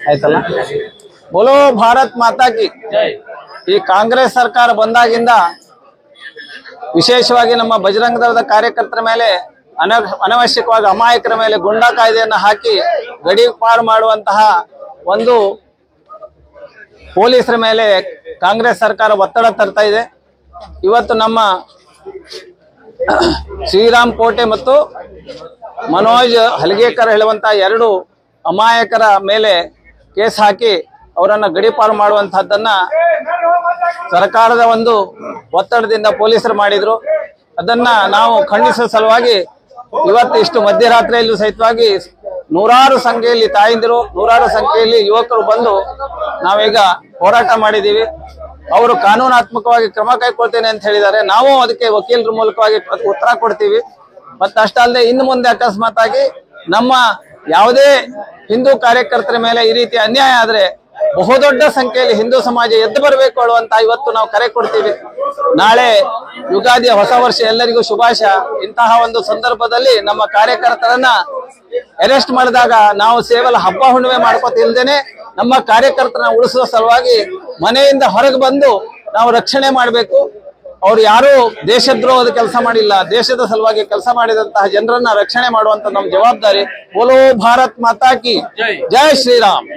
ಆಯ್ತಲ್ಲ. ಬೋಲೋ ಭಾರತ್ ಮಾತಾ ಕಿ. ಈ ಕಾಂಗ್ರೆಸ್ ಸರ್ಕಾರ ಬಂದಾಗಿಂದ ವಿಶೇಷವಾಗಿ ನಮ್ಮ ಬಜರಂಗ ದಳದ ಕಾರ್ಯಕರ್ತರ ಮೇಲೆ ಅನವಶ್ಯಕವಾಗಿ ಅಮಾಯಕರ ಮೇಲೆ ಗುಂಡಾ ಕಾಯ್ದೆಯನ್ನು ಹಾಕಿ ಗಡಿ ಪಾರು ಮಾಡುವಂತಹ ಒಂದು ಪೊಲೀಸರ ಮೇಲೆ ಕಾಂಗ್ರೆಸ್ ಸರ್ಕಾರ ಒತ್ತಡ ತರ್ತಾ ಇದೆ. ಇವತ್ತು ನಮ್ಮ ಶ್ರೀರಾಮ್ ಕೋಟೆ ಮತ್ತು ಮನೋಜ್ ಹಲಗೇಕರ್ ಹೇಳುವಂತಹ ಎರಡು ಅಮಾಯಕರ ಮೇಲೆ ಕೇಸ್ ಹಾಕಿ ಅವರನ್ನ ಗಡಿಪಾರು ಮಾಡುವಂತಹದ್ದನ್ನ ಸರ್ಕಾರದ ಒಂದು ಒತ್ತಡದಿಂದ ಪೊಲೀಸರು ಮಾಡಿದ್ರು. ಅದನ್ನ ನಾವು ಖಂಡಿಸುವ ಸಲುವಾಗಿ ಇವತ್ತು ಇಷ್ಟು ಮಧ್ಯರಾತ್ರಿಯಲ್ಲೂ ಸಹಿತವಾಗಿ ನೂರಾರು ಸಂಖ್ಯೆಯಲ್ಲಿ ತಾಯಂದಿರು, ನೂರಾರು ಸಂಖ್ಯೆಯಲ್ಲಿ ಯುವಕರು ಬಂದು ನಾವೀಗ ಹೋರಾಟ ಮಾಡಿದೀವಿ. ಅವರು ಕಾನೂನಾತ್ಮಕವಾಗಿ ಕ್ರಮ ಕೈಗೊಳ್ತೇನೆ ಅಂತ ಹೇಳಿದ್ದಾರೆ. ನಾವು ಅದಕ್ಕೆ ವಕೀಲರ ಮೂಲಕವಾಗಿ ಉತ್ತರ ಕೊಡ್ತೀವಿ. ಮತ್ತೆ ಅಷ್ಟಲ್ಲದೆ ಇನ್ನು ಮುಂದೆ ಅಕಸ್ಮಾತ್ ಆಗಿ ನಮ್ಮ ಯಾವುದೇ ಹಿಂದೂ ಕಾರ್ಯಕರ್ತರ ಮೇಲೆ ಈ ರೀತಿ ಅನ್ಯಾಯ ಆದ್ರೆ ಬಹುದೊಡ್ಡ ಸಂಖ್ಯೆಯಲ್ಲಿ ಹಿಂದೂ ಸಮಾಜ ಎದ್ದು ಬರಬೇಕು ಅನ್ನುವಂತ ಇವತ್ತು ನಾವು ಕರೆ ಕೊಡ್ತೀವಿ. ನಾಳೆ ಯುಗಾದಿಯ ಹೊಸ ವರ್ಷ, ಎಲ್ಲರಿಗೂ ಶುಭಾಶಯ. ಇಂತಹ ಒಂದು ಸಂದರ್ಭದಲ್ಲಿ ನಮ್ಮ ಕಾರ್ಯಕರ್ತರನ್ನ ಅರೆಸ್ಟ್ ಮಾಡಿದಾಗ ನಾವು ಕೇವಲ ಹಬ್ಬ ಹುಣ್ಣಿಮೆ ಮಾಡ್ಕೋತಿಲ್ದೇನೆ ನಮ್ಮ ಕಾರ್ಯಕರ್ತರನ್ನ ಉಳಿಸುವ ಸಲುವಾಗಿ ಮನೆಯಿಂದ ಹೊರಗೆ ಬಂದು ನಾವು ರಕ್ಷಣೆ ಮಾಡಬೇಕು. ಅವ್ರು ಯಾರು ದೇಶದ್ರೋಹದ ಕೆಲಸ ಮಾಡಿಲ್ಲ, ದೇಶದ ಸಲುವಾಗಿ ಕೆಲಸ ಮಾಡಿದಂತಹ ಜನರನ್ನ ರಕ್ಷಣೆ ಮಾಡುವಂತ ನಮ್ಮ ಜವಾಬ್ದಾರಿ. ಬೋಲೋ ಭಾರತ್ ಮಾತಾ ಕಿ ಜೈ ಶ್ರೀರಾಮ್.